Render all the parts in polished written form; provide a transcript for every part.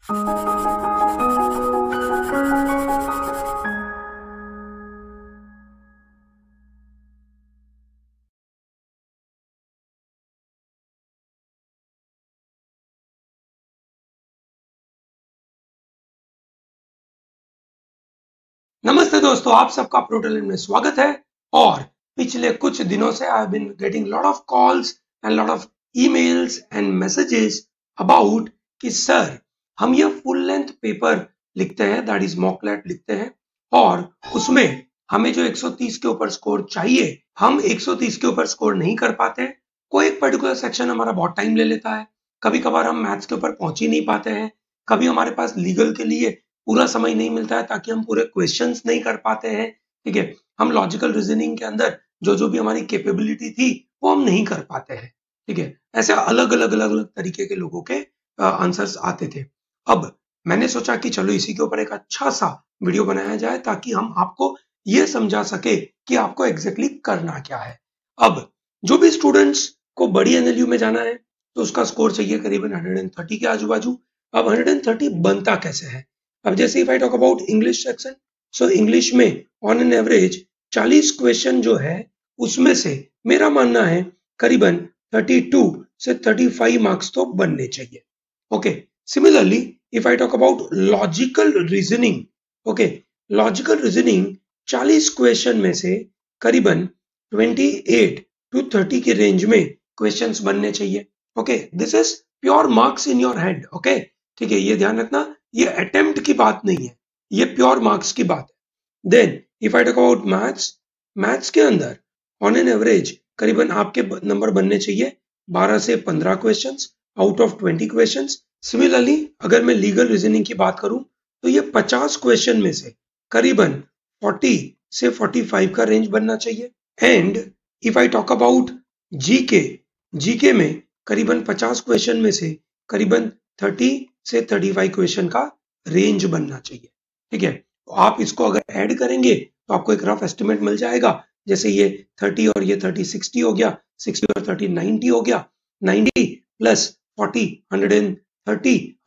नमस्ते दोस्तों, आप सबका प्रो टैलेंट में स्वागत है। और पिछले कुछ दिनों से I have been getting lot of calls and lot of emails and messages about कि सर हम ये फुल लेंथ पेपर लिखते हैं, दैट इज मॉकलेट लिखते हैं, और उसमें हमें जो 130 के ऊपर स्कोर चाहिए हम 130 के ऊपर स्कोर नहीं कर पाते हैं। कोई एक पर्टिकुलर सेक्शन हमारा बहुत टाइम ले लेता है, कभी कभार हम मैथ्स के ऊपर पहुंच ही नहीं पाते हैं, कभी हमारे पास लीगल के लिए पूरा समय नहीं मिलता है ताकि हम पूरे क्वेश्चंस नहीं कर पाते हैं। ठीक है, हम लॉजिकल रीजनिंग के अंदर जो भी हमारी कैपेबिलिटी थी वो हम नहीं कर पाते हैं। ठीक है, ऐसे अलग अलग तरीके के लोगों के आंसर्स आते थे। अब मैंने सोचा कि चलो इसी के ऊपर एक अच्छा सा वीडियो बनाया जाए ताकि हम आपको ये समझा सके कि आपको एग्जैक्टली करना क्या है। अब जो भी स्टूडेंट्स को बड़ी एनएलयू में जाना है तो उसका स्कोर चाहिए करीबन 130 के आजू बाजू। अब 130 बनता कैसे है? अब जैसे if I talk about English section, so English में ऑन एन एवरेज 40 क्वेश्चन जो है उसमें से मेरा मानना है करीबन 32 से 35 मार्क्स तो बनने चाहिए। Okay, similarly if I talk about logical reasoning, okay, logical reasoning 40 question में से करीबन 28 टू 30 के रेंज में क्वेश्चंस बनने चाहिए। Okay, this is pure marks in your hand. Okay, ठीक है, ये ध्यान रखना, ये अटेम्प्ट की बात नहीं है, ये प्योर मार्क्स की बात है। Then if I talk about maths, maths के अंदर ऑन एन एवरेज करीबन आपके नंबर बनने चाहिए 12 से 15 questions out of 20 questions. Similarly अगर मैं लीगल रीजनिंग की बात करूं तो ये 50 क्वेश्चन में से करीबन 40 से 45 का रेंज बनना चाहिए। And if I talk about GK, GK में करीबन 50 क्वेश्चन में से करीबन 30 से 35 क्वेश्चन का रेंज बनना चाहिए। ठीक है, तो आप इसको अगर ऐड करेंगे तो आपको एक रफ एस्टिमेट मिल जाएगा। जैसे ये 30 और ये 30 60 हो गया, 60 और 30 90 हो गया, 90 प्लस 40 130,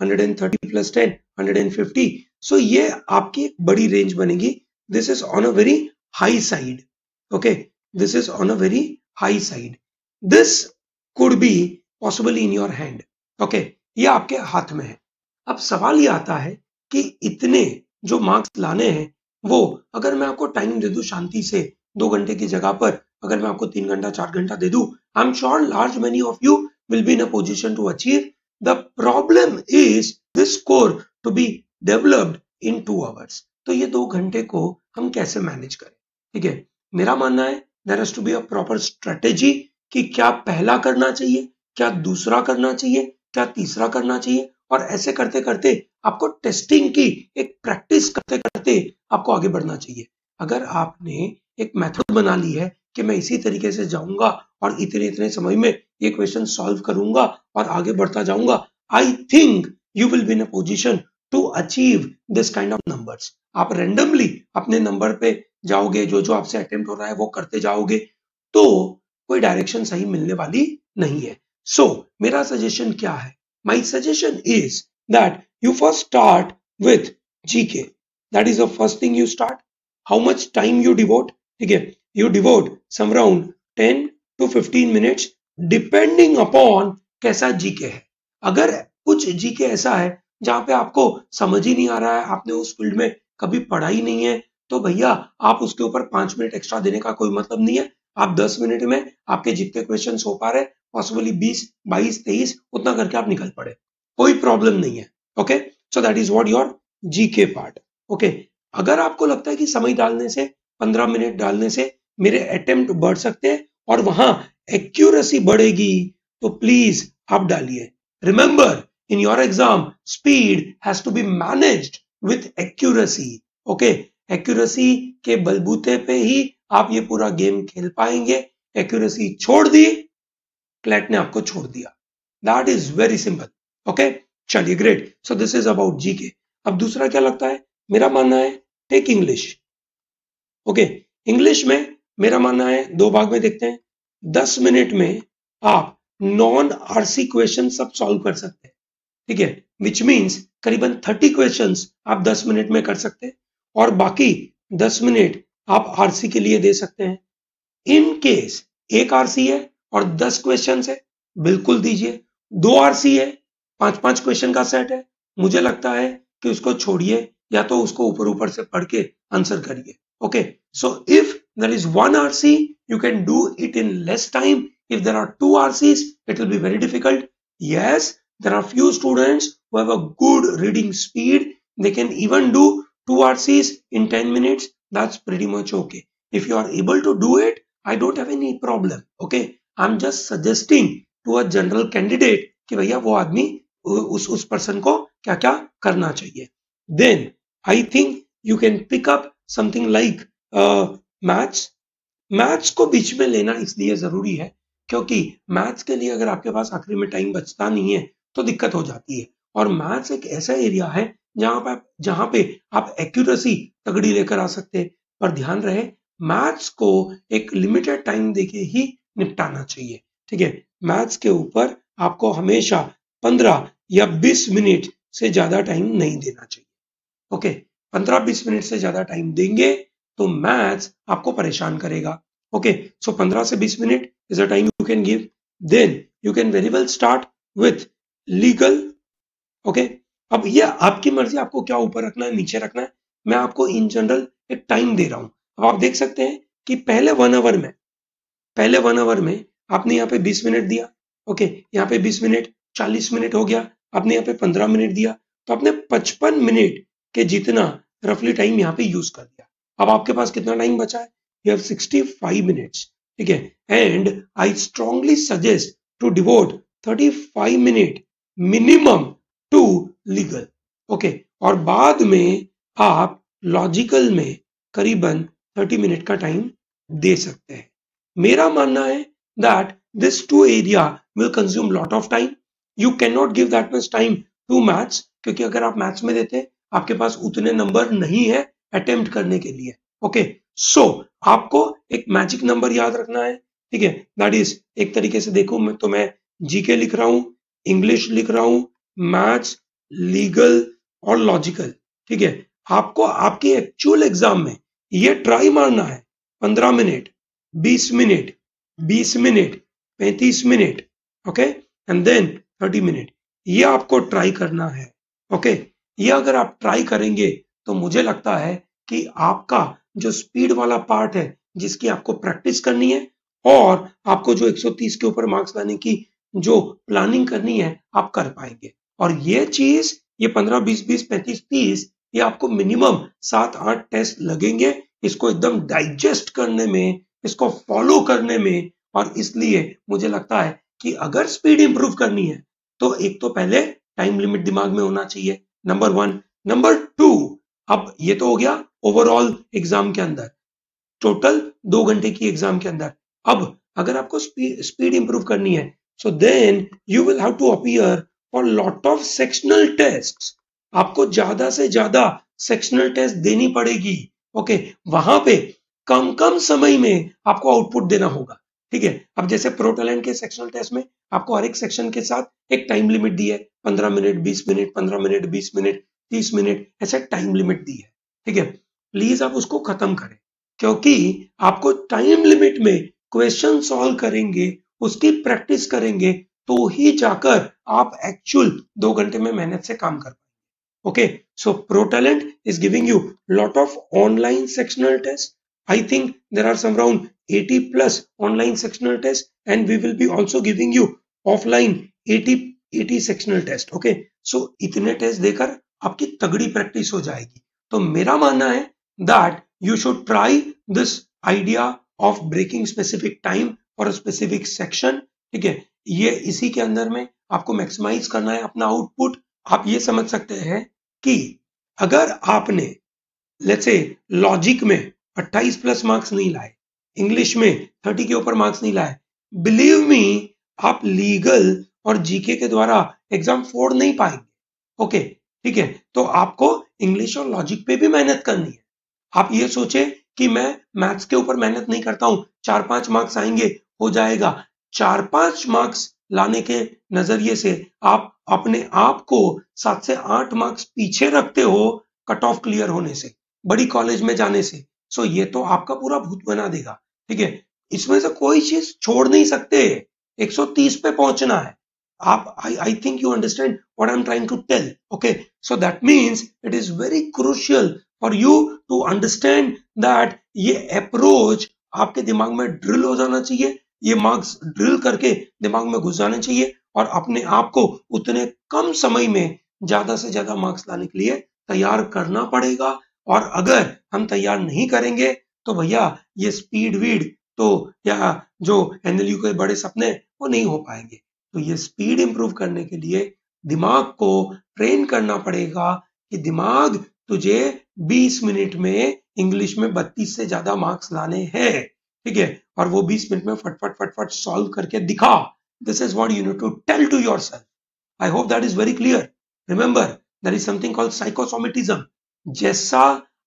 130 प्लस 10 150। सो ये आपकी बड़ी रेंज बनेगी। This is on a very high side. Okay, this is on a very high side. This could be possible in your hand. Okay, ये आपके हाथ में है। अब सवाल ये आता है कि इतने जो मार्क्स लाने हैं वो अगर मैं आपको टाइम दे दूं शांति से 2 घंटे की जगह पर अगर मैं आपको 3 घंटा 4 घंटा दे दूं, I am sure large many of you will be in a position to achieve. The problem is this score to be developed in 2 hours. तो ये 2 घंटे को हम कैसे मैनेज करें? ठीक है, मेरा मानना है there has to be a proper strategy कि क्या पहला करना चाहिए, क्या दूसरा करना चाहिए, क्या तीसरा करना चाहिए, और ऐसे करते करते आपको टेस्टिंग की एक प्रैक्टिस करते करते आपको आगे बढ़ना चाहिए। अगर आपने एक मेथड बना ली है कि मैं इसी तरीके से जाऊंगा और इतने इतने समय में ये क्वेश्चन सॉल्व करूंगा और आगे बढ़ता जाऊंगा, I think you will be in a position to achieve this kind of numbers. आप रेंडमली अपने नंबर पे जाओगे, जो आपसे अटेम्प्ट हो रहा है वो करते जाओगे, तो कोई डायरेक्शन सही मिलने वाली नहीं है। सो मेरा सजेशन क्या है? My suggestion is that you first start with GK. That is the first thing you start. How much time you devote? ठीक है, you devote some around 10 to 15 minutes depending upon कैसा GK है। अगर कुछ GK ऐसा है जहां पे आपको समझ ही नहीं आ रहा है, आपने उस फील्ड में कभी पढ़ा ही नहीं है, तो भैया आप उसके ऊपर 5 मिनट एक्स्ट्रा देने का कोई मतलब नहीं है। आप 10 मिनट में आपके जितने क्वेश्चन हो पा रहे, पॉसिबली 20 22 23 उतना करके आप निकल पड़े, कोई प्रॉब्लम नहीं है। Okay, so that is what your GK part. Okay, अगर आपको लगता है कि समय डालने से 15 मिनट डालने से मेरे अटेम्प्ट बढ़ सकते हैं और वहां एक्यूरेसी बढ़ेगी, तो प्लीज आप डालिए। Remember, in your exam speed has to be managed with accuracy. Okay, accuracy के बलबूते पे ही आप ये पूरा गेम खेल पाएंगे। एक्यूरेसी छोड़ दी, क्लैट ने आपको छोड़ दिया। That is very simple. Okay, चलिए great. So this is about GK. अब दूसरा क्या लगता है? मेरा मानना है टेक इंग्लिश। ओके, इंग्लिश में मेरा मानना है 2 भाग में देखते हैं। 10 मिनट में आप नॉन आरसी क्वेश्चन सब सॉल्व कर सकते हैं। ठीक है, विच मीन्स करीबन 30 क्वेश्चंस आप 10 मिनट में कर सकते हैं और बाकी 10 मिनट आप आरसी के लिए दे सकते हैं। इन केस एक आरसी है और 10 क्वेश्चंस है, बिल्कुल दीजिए। 2 आरसी है, 5-5 क्वेश्चन का सेट है, मुझे लगता है कि उसको छोड़िए या तो उसको ऊपर ऊपर से पढ़ के आंसर करिए। Okay, so if there is one RC, you can do it in less time. If there are 2 RCs, it will be very difficult. Yes, there are few students who have a good reading speed. They can even do 2 RCs in 10 minutes. That's pretty much okay. If you are able to do it, I don't have any problem. Okay, I'm just suggesting to a general candidate कि भैया वो आदमी उस person को क्या क्या करना चाहिए। Then I think you can pick up something like maths को बीच में लेना इसलिए जरूरी है क्योंकि मैथ्स के लिए अगर आपके पास आखिरी में टाइम बचता नहीं है तो दिक्कत हो जाती है। और मैथ्स एक ऐसा एरिया है जहां पे आप एक्यूरेसी तगड़ी लेकर आ सकते हैं। पर ध्यान रहे, मैथ्स को एक लिमिटेड टाइम देके ही निपटाना चाहिए। ठीक है, मैथ्स के ऊपर आपको हमेशा 15 या 20 मिनट से ज्यादा टाइम नहीं देना चाहिए। ओके, 15-20 मिनट से ज्यादा टाइम देंगे तो मैथ्स आपको परेशान करेगा। ओके, सो 15 से 20 minute is a time you can give. Then you can very well start with legal. Okay, अब ये आपकी मर्जी, आपको क्या ऊपर रखना है नीचे रखना है। मैं आपको इन जनरल एक टाइम दे रहा हूं। अब आप देख सकते हैं कि पहले 1 आवर में आपने यहाँ पे 20 मिनट दिया। ओके, यहाँ पे 20 मिनट, 40 मिनट हो गया। आपने यहाँ पे 15 मिनट दिया, तो आपने 55 मिनट के जितना रफली टाइम यहाँ पे यूज कर दिया। अब आपके पास कितना टाइम बचा है? You have 65 minutes. ठीक है, and I strongly suggest to devote 35 minute minimum to legal. Okay, और बाद में आप लॉजिकल में करीबन 30 मिनट का टाइम दे सकते हैं। मेरा मानना है that this two area will consume lot of time. You cannot give that much time to maths क्योंकि अगर आप मैथ्स में देते हैं आपके पास उतने नंबर नहीं है अटेम्प्ट करने के लिए। ओके, सो आपको एक मैजिक नंबर याद रखना है। ठीक है, दैट इज, एक तरीके से देखूं मैं तो मैं जीके लिख रहा हूं, इंग्लिश लिख रहा हूं, मैथ्स, लीगल और लॉजिकल। ठीक है, आपको आपके एक्चुअल एग्जाम में ये ट्राई मारना है 15 minute, 20 minute, 20 minute, 35 minute, okay, and then 30 minute. ये आपको ट्राई करना है। ओके, ये अगर आप ट्राई करेंगे तो मुझे लगता है कि आपका जो स्पीड वाला पार्ट है जिसकी आपको प्रैक्टिस करनी है और आपको जो 130 के ऊपर मार्क्स लाने की जो प्लानिंग करनी है आप कर पाएंगे। और ये चीज, ये 15, 20, 20, 35, 30, ये आपको मिनिमम 7-8 टेस्ट लगेंगे इसको एकदम डाइजेस्ट करने में, इसको फॉलो करने में। और इसलिए मुझे लगता है कि अगर स्पीड इंप्रूव करनी है तो एक तो पहले टाइम लिमिट दिमाग में होना चाहिए, नंबर 1। नंबर 2, अब ये तो हो गया ओवरऑल एग्जाम के अंदर, टोटल 2 घंटे की एग्जाम के अंदर। अब अगर आपको स्पीड इंप्रूव करनी है so then you will have to appear for lot of sectional test. आपको ज्यादा से ज्यादा सेक्शनल टेस्ट देनी पड़ेगी। ओके, वहां पे कम समय में आपको आउटपुट देना होगा। ठीक है, अब जैसे प्रो टैलेंट के सेक्शनल टेस्ट में आपको हर एक सेक्शन के साथ एक टाइम लिमिट दी है, 15 minute, 20 minute, 15 minute, 20 minute, 30 minute, ऐसे टाइम लिमिट दी है। ठीक है, प्लीज आप उसको खत्म करें क्योंकि आपको टाइम लिमिट में क्वेश्चन सॉल्व करेंगे, उसकी प्रैक्टिस करेंगे तो ही जाकर आप एक्चुअल 2 घंटे में मेहनत से काम कर पाएंगे। Okay, so Pro Talent is giving you lot of online sectional test. I think there are some around 80 plus online sectional tests and we will be also giving you offline 80 sectional test. Okay, so इतने test देकर आपकी तगड़ी practice हो जाएगी। तो मेरा मानना है that you should try this idea of breaking specific time for a specific section. ठीक है, ये इसी के अंदर में आपको मैक्सिमाइज करना है अपना आउटपुट। आप ये समझ सकते हैं कि अगर आपने लेट्स से लॉजिक में 28 प्लस मार्क्स नहीं लाए, इंग्लिश में 30 के ऊपर मार्क्स नहीं लाए, बिलीव मी आप लीगल और जीके के द्वारा एग्जाम फोड़ नहीं पाएंगे। ओके, ठीक है, तो आपको इंग्लिश और लॉजिक पे भी मेहनत करनी है। आप ये सोचे कि मैं मैथ्स के ऊपर मेहनत नहीं करता हूं, 4-5 मार्क्स आएंगे, हो जाएगा। 4-5 मार्क्स लाने के नजरिए से आप अपने आप को 7 से 8 मार्क्स पीछे रखते हो कट ऑफ क्लियर होने से, बड़ी कॉलेज में जाने से, सो ये तो आपका पूरा भूत बना देगा, ठीक है। इसमें से कोई चीज छोड़ नहीं सकते, 130 पे पहुंचना है आप। I think you understand what I'm trying to tell, okay? So that means it is very crucial for you to understand that ये अप्रोच आपके दिमाग में ड्रिल हो जाना चाहिए, ये मार्क्स ड्रिल करके दिमाग में घुस जाने चाहिए और अपने आप को उतने कम समय में ज्यादा से ज्यादा मार्क्स लाने के लिए तैयार करना पड़ेगा। और अगर हम तैयार नहीं करेंगे तो भैया ये स्पीड वीड तो या जो एनएलयू के बड़े सपने वो नहीं हो पाएंगे। तो ये स्पीड इंप्रूव करने के लिए दिमाग को ट्रेन करना पड़ेगा कि दिमाग तुझे 20 मिनट में इंग्लिश में 32 से ज्यादा मार्क्स लाने हैं, ठीक है। और वो 20 मिनट में फटफट फटफट सॉल्व करके दिखा। This is what you need to tell to yourself. I hope that is very clear. Remember there is something called psychosomatism. जैसा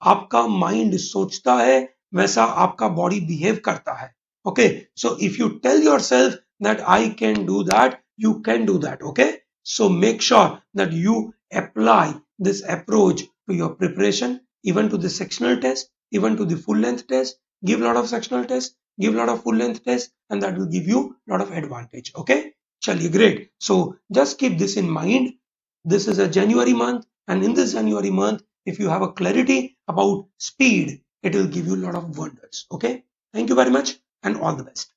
आपका माइंड सोचता है वैसा आपका बॉडी बिहेव करता है, okay. So if you tell yourself that I can do that, you can do that, okay? So make sure that you apply this approach to your preparation, even to the sectional test, even to the full length test. Give a lot of sectional tests, give a lot of full length tests, and that will give you a lot of advantage, okay? Chaliye, great. So just keep this in mind. This is a January month, and in this January month, if you have a clarity about speed, it will give you a lot of wonders, okay? Thank you very much and all the best.